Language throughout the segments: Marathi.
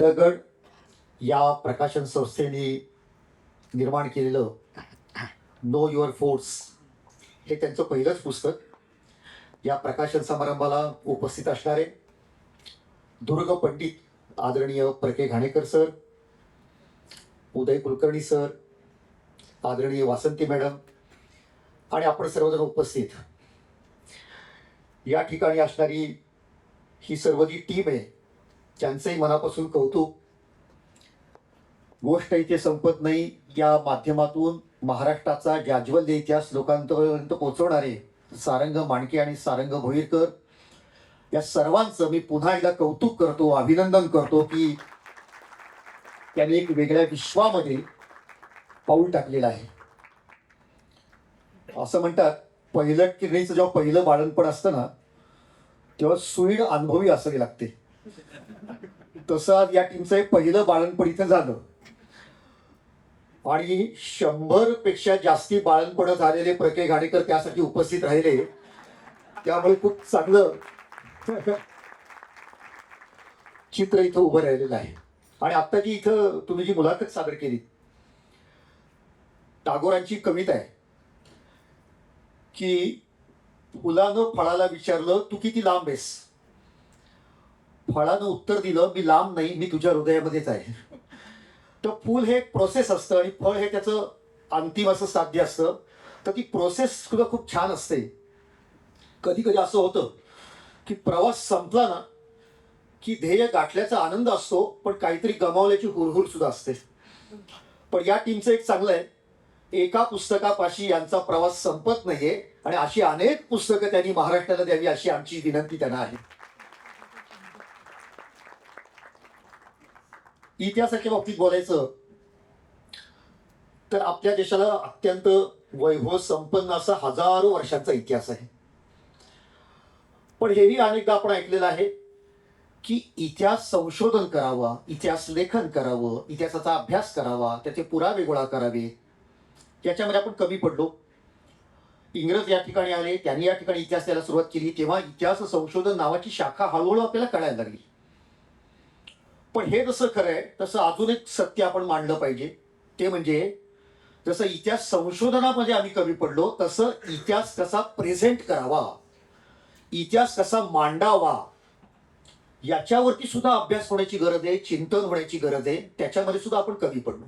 दगड या प्रकाशन संस्थेने निर्माण केलेलं नो युअर फोर्स हे त्यांचं पहिलंच पुस्तक. या प्रकाशन समारंभाला उपस्थित असणारे दुर्ग पंडित आदरणीय प्रके घाणेकर सर, उदय कुलकर्णी सर, आदरणीय वासंती मॅडम आणि आपण सर्वजण उपस्थित. या ठिकाणी असणारी ही सर्व जी टीम आहे त्यांचंही मनापासून कौतुक. गोष्ट इथे संपत नाही. या माध्यमातून महाराष्ट्राचा जाज्वल्य इतिहास लोकांपर्यंत पोहोचवणारे सारंग मांडके आणि सारंग भोईरकर या सर्वांचं मी पुन्हा एकदा कौतुक करतो, अभिनंदन करतो की त्यांनी एक वेगळ्या विश्वामध्ये पाऊल टाकलेलं आहे. असं म्हणतात पहिलं किरणीचं जेव्हा पहिलं बाळणपण असतं ना तेव्हा सुईण अनुभवी असावी लागते. तसं आज या टीमचं एक पहिलं बाळणपण इथं झालं आणि 100 पेक्षा जास्ती बाळणपण झालेले प्रके घाणेकर त्यासाठी उपस्थित राहिले. त्यामुळे खूप चांगलं चित्र इथं उभं राहिलेलं आहे. आणि आता जी इथं तुम्ही जी मुलाखत सादर केली, टागोरांची कविता आहे की फुलानं फळाला विचारलं तू किती लांब आहेस. फळानं उत्तर दिलं मी लांब नाही, मी तुझ्या हृदयामध्येच आहे. तर फूल हे एक प्रोसेस असतं आणि फळ हे त्याचं अंतिम असं साध्य असतं. तर ती प्रोसेस सुद्धा खूप छान असते. कधी कधी असं होतं की प्रवास संपला ना की ध्येय गाठल्याचा आनंद असतो, पण काहीतरी गमावल्याची हुरहुर सुद्धा असते. पण या टीमचं एक चांगलं आहे, एका पुस्तकापाशी यांचा प्रवास संपत नाहीये आणि अशी अनेक पुस्तकं त्यांनी महाराष्ट्राला द्यावी अशी आमची विनंती त्यांना आहे. इतिहासाच्या बाबतीत बोलायचं तर आपल्या देशाला अत्यंत वैभव संपन्न असा हजारो वर्षांचा इतिहास आहे. पण हेही अनेकदा आपण ऐकलेलं आहे की इतिहास संशोधन करावा, इतिहास लेखन करावं, इतिहासाचा अभ्यास करावा, त्याचे पुरावे गोळा करावे, याच्यामध्ये आपण कमी पडलो. इंग्रज या ठिकाणी आले, त्यांनी या ठिकाणी इतिहास द्यायला सुरुवात केली, तेव्हा इतिहास संशोधन नावाची शाखा हळूहळू आपल्याला कळायला लागली. पण हे जसं खरं आहे तसं अजून एक सत्य आपण मांडलं पाहिजे. ते म्हणजे जसं इतिहास संशोधनामध्ये आम्ही कमी पडलो तसं इतिहास कसा प्रेझेंट करावा, इतिहास कसा मांडावा याच्यावरती सुद्धा अभ्यास होण्याची गरज आहे, चिंतन होण्याची गरज आहे. त्याच्यामध्ये सुद्धा आपण कमी पडलो.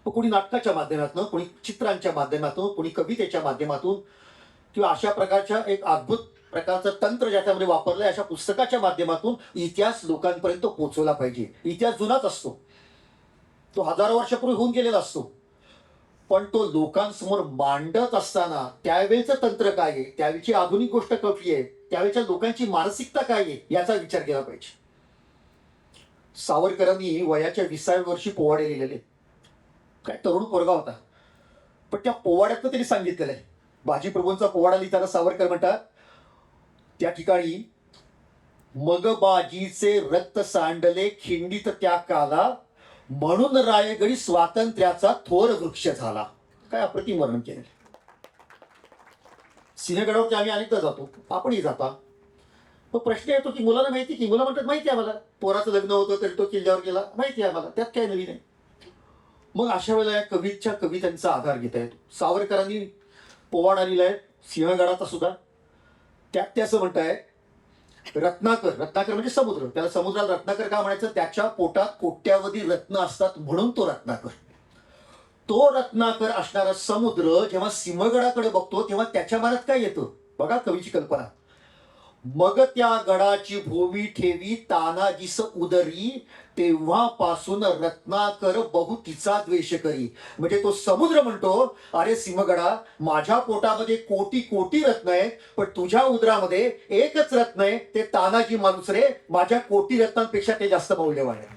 कोणी नाटकाच्या माध्यमातून, कोणी चित्रांच्या माध्यमातून, कोणी कवितेच्या माध्यमातून किंवा अशा प्रकारच्या एक अद्भुत प्रकारचं तंत्र ज्याच्यामध्ये वापरलंय अशा पुस्तकाच्या माध्यमातून इतिहास लोकांपर्यंत पोहोचवला पाहिजे. इतिहास जुनाच असतो, तो हजारो वर्षापूर्वी होऊन गेलेला असतो, पण तो लोकांसमोर मांडत असताना त्यावेळेचं तंत्र काय आहे, त्यावेळची आधुनिक गोष्ट कशी आहे, त्यावेळच्या लोकांची मानसिकता काय आहे याचा विचार केला पाहिजे. सावरकरांनी वयाच्या 20व्या वर्षी पोवाडे लिहिलेले. काय तरुण पोरगा होता, पण त्या पोवाड्यातनं त्यांनी सांगितलेलं आहे. बाजीप्रभूंचा पोवाडा लिहिताना सावरकर म्हणतात त्या ठिकाणी, मग बाजीचे रक्त सांडले खिंडीत त्या काला, म्हणून रायगडी स्वातंत्र्याचा थोर वृक्ष झाला. काय अप्रतिम वर्णन केलं. सिंहगडावरती आम्ही अनेकदा जातो, आपणही जाता. मग प्रश्न येतो की मुलाला माहिती, की मुलं म्हणतात माहिती आहे मला, पोराचं लग्न होतं तरी तो किल्ल्यावर गेला, माहिती आहे मला, त्यात काय नवीन आहे. मग अशा वेळेला या कवीच्या कवितांचा आधार घेता येतो. सावरकरांनी पोवाडा लिहिलाय सिंहगडाचा सुद्धा. त्यात ते असं म्हणताय, रत्नाकर, रत्नाकर म्हणजे समुद्र, त्याला समुद्राला रत्नाकर का म्हणायचं, त्याच्या पोटात कोट्यावधी रत्न असतात म्हणून तो रत्नाकर. तो रत्नाकर असणारा समुद्र जेव्हा सिंहगडाकडे बघतो तेव्हा त्याच्या मनात काय येतं बघा कवीची कल्पना. मग त्या गडाची भूमी ठेवी तानाजीस उदरी, तेव्हापासून रत्नाकर बहु तिचा द्वेष करी. म्हणजे तो समुद्र म्हणतो, अरे सिंहगडा, माझ्या पोटामध्ये कोटी कोटी रत्न आहे, पण तुझ्या उदरामध्ये एकच रत्न आहे, ते तानाजी मालुसरे, माझ्या कोटी रत्नांपेक्षा ते जास्त मौल्यवान आहे.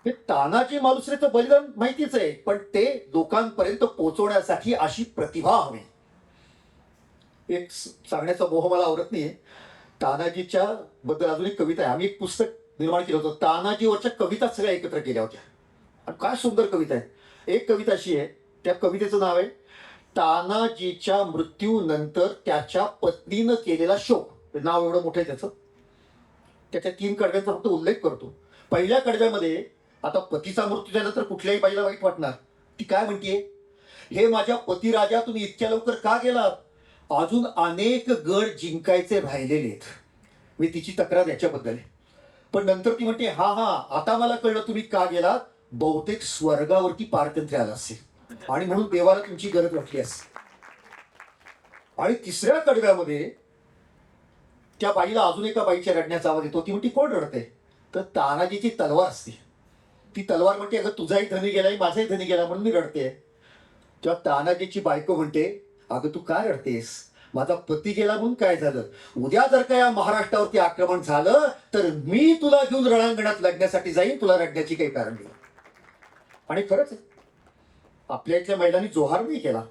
हे तानाजी मालुसरेचं बलिदान माहितीच आहे, पण ते लोकांपर्यंत पोहोचवण्यासाठी अशी प्रतिभा हवी. एक सांगण्याचा मोह मला आवडत नाहीये. तानाजीच्या बद्दल अजून एक कविता आहे. आम्ही एक पुस्तक निर्माण केलं होतं, तानाजीवरच्या कविता सगळ्या एकत्र केल्या होत्या. आणि काय सुंदर कविता आहे. एक कविता अशी आहे, त्या कवितेचं नाव आहे तानाजीच्या मृत्यूनंतर त्याच्या पत्नीनं केलेला शोक. नाव एवढं मोठं आहे त्याचं. त्याच्या 3 कडव्यांचा फक्त उल्लेख करतो. पहिल्या कडव्यामध्ये आता पतीचा मृत्यू झाला तर कुठल्याही बाईला वाईट वाटणार. ती काय म्हणतीये, हे माझ्या पतिराजा तुम्ही इतक्या लवकर का गेलात, अजून अनेक गड जिंकायचे राहिलेले आहेत. मी तिची तक्रार याच्याबद्दल आहे. पण नंतर ती म्हणते, हा हा आता मला कळलं तुम्ही का गेलात, बहुतेक स्वर्गावरती पारतंत्र्य आलं असेल आणि म्हणून देवाला तुमची गरज वाटली असेल. आणि तिसऱ्या कडव्यामध्ये त्या बाईला अजून एका बाईच्या रडण्याचा आवाज येतो. ती म्हणते, कोण रडते, तर तानाजीची तलवार असते. ती तलवार म्हणते, अगं तुझाही धनी गेलाय माझाही धनी गेला म्हणून मी रडते. तेव्हा तानाजीची बायको म्हणते, अगं तू काय रडतेस, माझा पती गेला म्हणून काय झालं, उद्या जर का या महाराष्ट्रावरती आक्रमण झालं तर मी तुला घेऊन रणांगणात लढण्यासाठी जाईन, तुला रडण्याची काही कारण नाही. आणि खरंच आहे, आपल्या इथल्या महिलांनी जोहार नाही केला,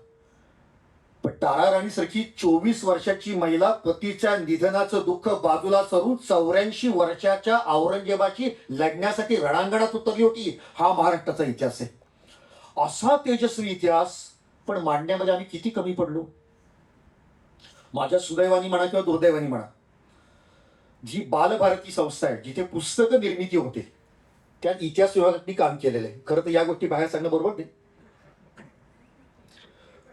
पण तारा राणीसारखी 24 वर्षाची महिला पतीच्या निधनाचं दुःख बाजूला सरून 84 वर्षाच्या औरंगजेबाशी लढण्यासाठी रणांगणात उतरली होती. हा महाराष्ट्राचा इतिहास आहे. असा तेजस्वी इतिहास पण मांडण्यामध्ये आम्ही किती कमी पडलो. माझ्या सुदैवानी म्हणा किंवा दुर्दैवानी म्हणा, जी बालभारती संस्था आहे जिथे पुस्तक निर्मिती होते त्यात इतिहास विभागात मी काम केलेलं आहे. खरं तर या गोष्टी बाहेर सांगणं बरोबर नाही,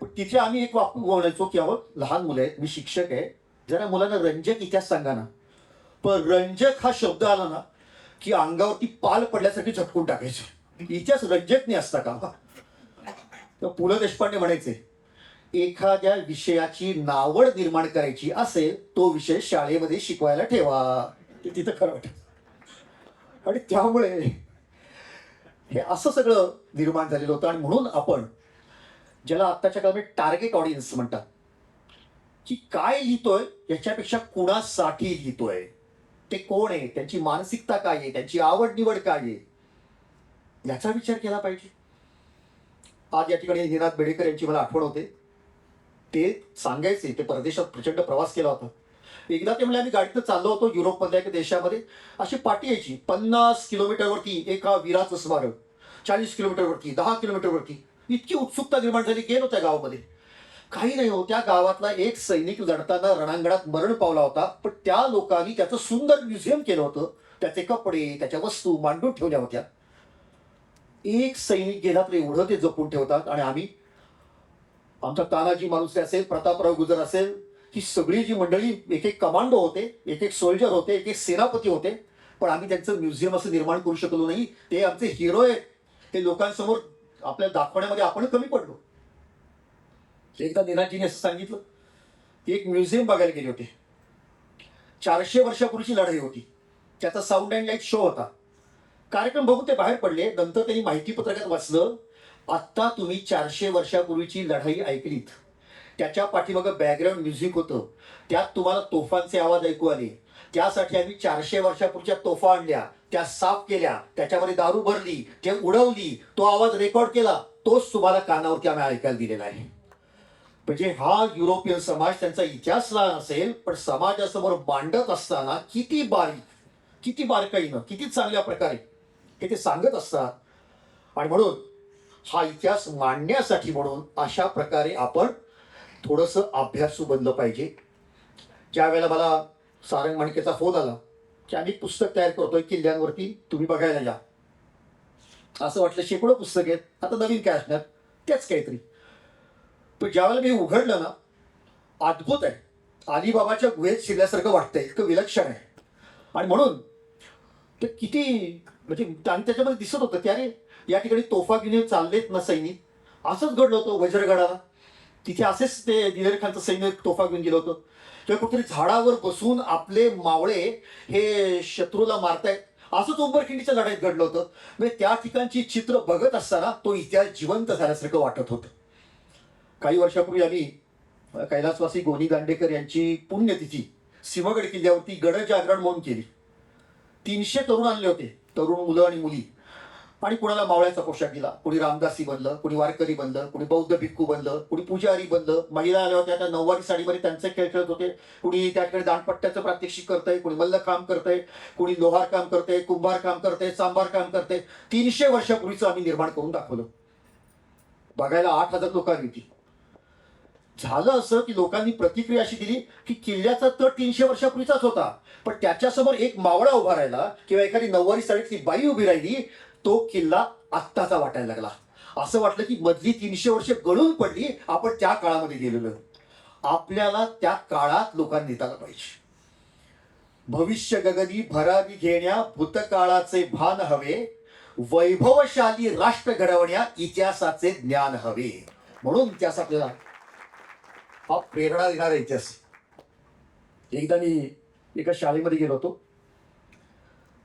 पण तिथे आम्ही एक वाक्य बोलायचो की अहो लहान मुलं आहेत, मी शिक्षक आहे, जरा मुलांना रंजक इतिहास सांगा ना. पण रंजक हा शब्द आला ना की अंगावरती पाल पडल्यासाठी झटकून टाकायचे. इतिहास रंजक नाही असता का. तर पु ल देशपांडे म्हणायचे, एखाद्या विषयाची नावड निर्माण करायची असेल तो विषय शाळेमध्ये शिकवायला ठेवा. ते तिथं खरं वाटत. आणि त्यामुळे हे असं सगळं निर्माण झालेलं होतं. आणि म्हणून आपण ज्याला आत्ताच्या काळामध्ये टार्गेट ऑडियन्स म्हणतात, की काय लिहितोय याच्यापेक्षा कुणासाठी लिहितोय, ते कोण आहे, त्यांची मानसिकता काय आहे, त्यांची आवड निवड काय आहे, याचा विचार केला पाहिजे. आज या ठिकाणी निनाद बेडेकर यांची मला आठवण होते. ते सांगायचे, ते परदेशात प्रचंड प्रवास केला होता. एकदा ते म्हणजे आम्ही गाडीतनं चाललो होतो युरोपमधल्या एका देशामध्ये. अशी पाटी यायची 50 किलोमीटरवरती एका वीराचं स्मारक, 40 किलोमीटरवरती, 10 किलोमीटरवरती. इतकी उत्सुकता निर्माण झाली. गेलो त्या गावामध्ये, काही नाही हो, त्या गावातला एक सैनिक लढताना रणांगणात मरण पावला होता, पण त्या लोकांनी त्याचं सुंदर म्युझियम केलं होतं. त्याचे कपडे, त्याच्या वस्तू मांडून ठेवल्या होत्या. एक सैनिक गेला तर एवढं ते जपून ठेवतात. आणि आम्ही, आमचा तानाजी मालुसरे असेल, प्रतापराव गुजर असेल, ही सगळी जी मंडळी, एक एक कमांडो होते, एक एक सोल्जर होते, एक एक सेनापती होते, पण आम्ही त्यांचं म्युझियम असं निर्माण करू शकलो नाही. ते आमचे हिरो आहेत, ते लोकांसमोर आपल्या दाखवण्यामध्ये आपण कमी पडलो. एकदा निनादजीने असं सांगितलं की एक म्युझियम बघायला गेले होते. 400 वर्षापूर्वीची लढाई होती. त्याचा साऊंड अँड लाईट शो होता. कार्यक्रम बघून ते बाहेर पडले. नंतर त्यांनी माहिती पत्रकात वाचलं, आत्ता तुम्ही 400 वर्षापूर्वीची लढाई ऐकलीत, त्याच्या पाठीमागं बॅकग्राऊंड म्युझिक होतं, त्यात तुम्हाला तोफांचे आवाज ऐकू आले. त्यासाठी आम्ही 400 वर्षापूर्वीच्या तोफा आणल्या, त्या साफ केल्या, त्याच्यामध्ये दारू भरली, ते उडवली, तो आवाज रेकॉर्ड केला, तोच तुम्हाला कानावरती आम्ही ऐकायला दिलेला आहे. म्हणजे हा युरोपियन समाज त्यांचा इतिहास लहान असेल, पण समाजासमोर मांडत असताना किती बारीक, किती बारकाईनं, किती चांगल्या प्रकारे हे ते सांगत असतात. आणि म्हणून हा इतिहास मांडण्यासाठी म्हणून अशा प्रकारे आपण थोडंसं अभ्यासू बनलं पाहिजे. ज्या वेळेला मला सारंग माणकेचा फोन आला की आम्ही पुस्तक तयार करतोय किल्ल्यांवरती, तुम्ही बघायला या, असं वाटलं शेकडो पुस्तक आहेत, आता नवीन काय असणार, तेच काहीतरी. पण ज्यावेळेला मी उघडलं ना, अद्भुत आहे. अलिबाबाच्या गुहेत शिरल्यासारखं वाटतंय, इतकं विलक्षण आहे. आणि म्हणून ते किती म्हणजे, आणि त्याच्यामध्ये दिसत होतं की अरे या ठिकाणी तोफा घेऊन चाललेत ना सैनिक. असंच घडलं होतं वज्रगडाला, तिथे असेच ते दिलेर खानचं सैन्य तोफा घेऊन गेलं होतं. किंवा कुठेतरी झाडावर बसून आपले मावळे हे शत्रूला मारतायत, असंच उंबरखिंडीच्या लढाईत घडलं होतं. म्हणजे त्या ठिकाणची चित्र बघत असताना तो इतिहास जिवंत झाल्यासारखं वाटत होतं. काही वर्षापूर्वी आम्ही कैलासवासी गोनी दांडेकर यांची पुण्यतिथी सिंहगड किल्ल्यावरती गडजागरण म्हणून केली. 300 तरुण आणले होते, तरुण मुलं आणि मुली. आणि कुणाला मावळ्याचा पोशाख दिला, कुणी रामदासी बनलं, कुणी वारकरी बनलं, कुणी बौद्ध भिक्खू बनलं, कुणी पुजारी बनलं. महिला आल्या होत्या, त्या नऊवारी साडीमध्ये त्यांचे खेळ खेळत होते. कुणी त्या ठिकाणी दांडपट्ट्याचं प्रात्यक्षिक करतंय, कुणी मल्लखांब करतंय, कुणी लोहार काम करतंय, कुंभार काम करतंय, सांबार काम करतंय. 300 वर्षापूर्वीचं आम्ही निर्माण करून दाखवलं. बघायला 8,000 लोक आली होती. झालं असं की लोकांनी प्रतिक्रिया अशी दिली की किल्ल्याचा तट 300 वर्षापूर्वीचाच होता, पण त्याच्यासमोर एक मावळा उभा राहिला किंवा एखादी नऊवारी साडीतली बाई उभी राहिली, तो किल्ला आत्ताचा वाटायला लागला. असं वाटलं की मधली 300 वर्ष गळून पडली, आपण त्या काळामध्ये गेलेलो. आपल्याला त्या काळात लोकांनी नेताला पाहिजे. भविष्य गगनी भरारी घेण्या भूतकाळाचे भान हवे, वैभवशाली राष्ट्र घडवण्या इतिहासाचे ज्ञान हवे. म्हणून इतिहास आपल्याला हा प्रेरणा देणारा इतिहास. एकदा मी एका शाळेमध्ये गेलो होतो.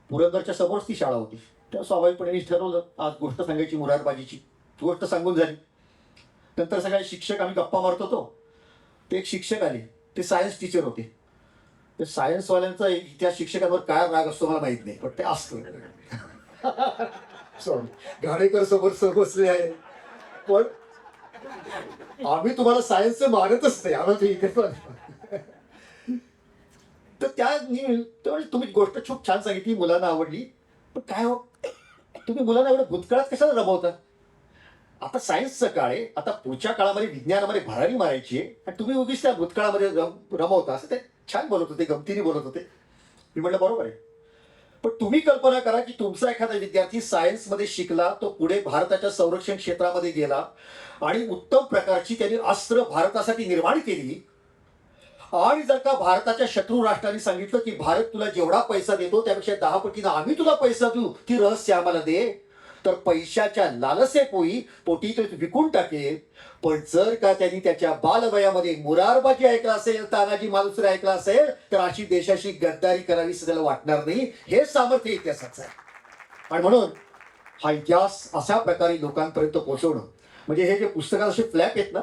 पुरंदरच्या समोरच ती शाळा होती. त्या स्वाभाविकपणे मी ठरवलं आज गोष्ट सांगायची मुरारबाजीची. गोष्ट सांगून झाली. नंतर सगळे शिक्षक आम्ही गप्पा मारत होतो. ते एक शिक्षक आले. ते सायन्स टीचर होते. ते सायन्सवाल्यांचा इतिहास शिक्षकांवर काय राग असतो मला माहित नाही, पण ते असतो. सॉरी, घाणेकर समोर बसले आहे, पण आम्ही तुम्हाला सायन्सचं मानतच नाही. आम्हाला इथे पण तर तुम्ही गोष्ट खूप छान सांगितली, मुलांना आवडली. पण काय हो, तुम्ही मुलांना एवढं भूतकाळात कशाला रमवता? आता सायन्सचं काळ आहे. आता पुढच्या काळामध्ये विज्ञानामध्ये भरारी मारायची आहे आणि तुम्ही उगीच त्या भूतकाळामध्ये रमवता. असं ते छान बोलत होते, गमतीने बोलत होते. मी म्हटलं बरोबर आहे. पण तुम्ही कल्पना करा की तुमचा एखादा विद्यार्थी सायन्समध्ये शिकला, तो पुढे भारताच्या संरक्षण क्षेत्रामध्ये गेला आणि उत्तम प्रकारची त्यांनी अस्त्र भारतासाठी निर्माण केली. आणि जर का भारताच्या शत्रू राष्ट्रांनी सांगितलं की भारत तुला जेवढा पैसा देतो त्यापेक्षा 10 पटीनं आम्ही तुला पैसा देऊ, ती रहस्य आम्हाला दे, तर पैशाच्या पोटी तो विकून टाकेल. पण जर का त्यांनी त्याच्या बालवयामध्ये मुरारबाजी ऐकला असेल, तानाजी मालुसरे ऐकला असेल, तर अशी देशाशी गद्दारी करावी त्याला वाटणार नाही. हे सामर्थ्य इतिहासाचं आहे. आणि म्हणून हा इतिहास अशा प्रकारे लोकांपर्यंत पोहोचवणं, म्हणजे हे जे पुस्तकात असे फ्लॅप आहेत ना,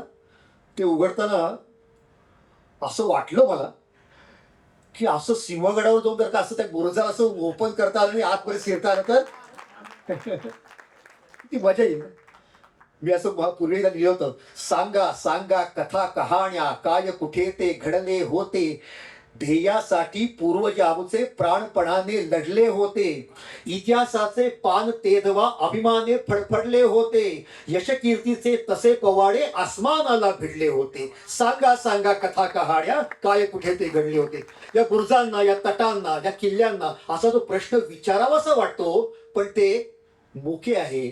ते उघडताना असं वाटलं मला की असं सिंहगडावर जाऊन जर का असं त्या बुरुजाला असं ओपन करता आलं आणि आतमध्ये शिरता आलं तर ती मजा येईल. मी असं पूर्वी एकदा लिहिलं होतं, सांगा सांगा कथा कहाण्या, काय कुठे ते घडले होते, ध्येयासाठी पूर्वज आमचे प्राणपणाने लढले होते, इतिहासाचे पान तेधवा अभिमाने फडफडले होते, यशकीर्तीचे तसे पवाडे आसमानाला भिडले होते. सांगा सांगा कथा कहाण्या, काय कुठे ते घडले होते. या बुरुजांना, या तटांना, या किल्ल्यांना असा जो प्रश्न विचारावासा वाटतो, पण ते मुके आहे.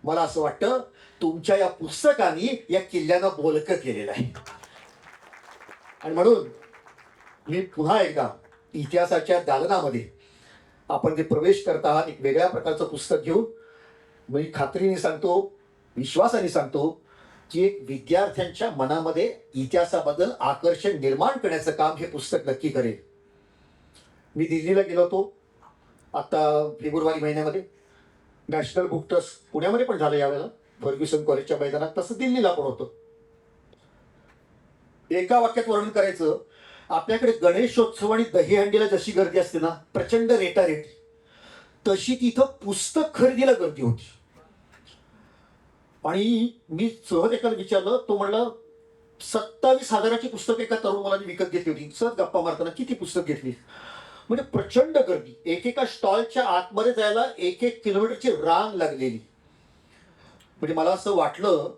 मला असं वाटतं तुमच्या या पुस्तकाने या किल्ल्यांना बोलकं केलेलं आहे. आणि म्हणून मी पुन्हा एकदा इतिहासाच्या दालनामध्ये आपण जे प्रवेश करत आहात, एक वेगळ्या प्रकारचं पुस्तक घेऊन मी खात्रीने सांगतो, विश्वासाने सांगतो की एक विद्यार्थ्यांच्या मनामध्ये इतिहासाबद्दल आकर्षण निर्माण करण्याचं काम हे पुस्तक नक्की करेल. मी दिल्लीला गेलो होतो आता फेब्रुवारी महिन्यामध्ये. नॅशनल बुक ट्रस्ट पुण्यामध्ये पण झालं यावेळेला, फर्ग्युसन कॉलेजच्या मैदानात, तसं दिल्लीला पण होतं. एका वाक्यात वर्णन करायचं, आपल्याकडे गणेशोत्सव आणि दहीहंडीला जशी गर्दी असते ना, प्रचंड रेटारेट, तशी तिथं पुस्तक खरेदीला गर्दी होती. आणि मी सहज एकाला विचारलं, तो म्हणला 27,000ची पुस्तक एका तरुण मुलाने विकत घेतली होती. सहज गप्पा मारताना, किती पुस्तक घेतली? म्हणजे प्रचंड गर्दी. एकेका स्टॉलच्या आतमध्ये जायला 1-1 किलोमीटरची रांग लागलेली. म्हणजे मला असं वाटलं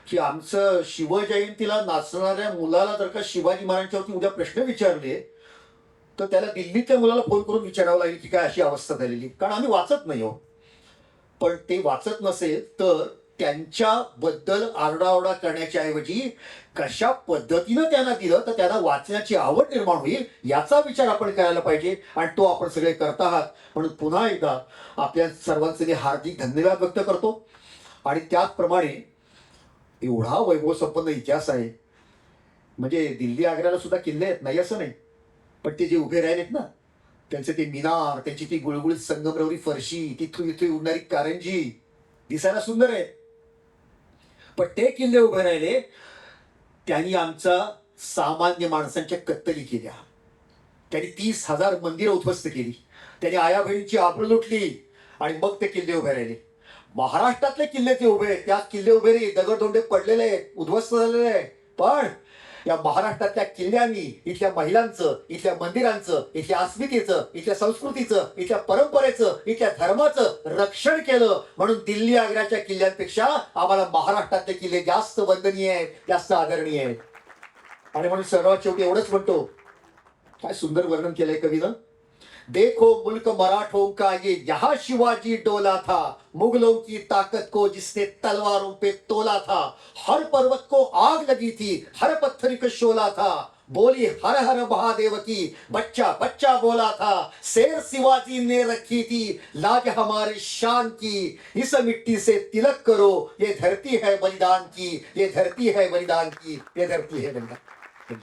की आमचं शिवजयंतीला नाचणाऱ्या मुलाला जर का शिवाजी महाराजांच्यावरती उद्या प्रश्न विचारले, तर त्याला दिल्लीतल्या मुलाला फोन करून विचारावं लागेल की काय अशी अवस्था झालेली, कारण आम्ही वाचत नाही हो. पण ते वाचत नसेल तर त्यांच्याबद्दल आरडाओरडा करण्याच्या ऐवजी कशा पद्धतीनं त्यांना दिलं तर त्यांना वाचण्याची आवड निर्माण होईल, याचा विचार आपण करायला पाहिजे. आणि तो आपण सगळे करत आहात. म्हणून पुन्हा एकदा आपल्या सर्वांचे मी हार्दिक धन्यवाद व्यक्त करतो. आणि त्याचप्रमाणे एवढा वैभव संपन्न इतिहास आहे, म्हणजे दिल्ली आग्र्याला सुद्धा किल्ले आहेत, नाही असं नाही, पण ते जे उभे राहिलेत ना, त्यांचे ते मिनार, त्यांची ती गुळगुळीत संगमरवरी फरशी, तिथून इथे उडणारी कारंजी दिसायला सुंदर आहे. पण ते किल्ले उभे राहिले, त्यांनी आमचा सामान्य माणसांच्या कत्तली केल्या. त्यांनी 30,000 मंदिरं उद्ध्वस्त केली. त्यांनी आया बहिणीची आबरू लुटली आणि मग ते किल्ले उभे राहिले. महाराष्ट्रातले किल्ले ते उभे आहेत, त्या किल्ले उभे नाही, दगडधोंडे पडलेले आहेत, उद्ध्वस्त झालेले आहे. पण या महाराष्ट्रातल्या किल्ल्यांनी इथल्या महिलांचं, इथल्या मंदिरांचं, इथल्या अस्मितेचं, इथल्या संस्कृतीचं, इथल्या परंपरेचं, इथल्या धर्माचं रक्षण केलं. म्हणून दिल्ली आग्र्याच्या किल्ल्यांपेक्षा आम्हाला महाराष्ट्रातले किल्ले जास्त वंदनीय आहेत, जास्त आदरणीय आहेत. आणि म्हणून सर्वात शेवटी एवढंच म्हणतो, काय सुंदर वर्णन केलंय कवीनं. देखो मुल्क मराठों का ये यहाँ शिवाजी डोला था, मुगलों की ताकत को जिसने तलवारों पे तोला था, हर पर्वत को आग लगी थी, हर पत्थर को शोला था, बोली हर हर महादेव की, बच्चा बच्चा बोला था, शेर शिवाजी ने रखी थी, लाज हमारे शान की, इस मिट्टी से तिलक करो, ये धरती है बलिदान की, ये धरती है बलिदान की, ये धरती है बलिदान की.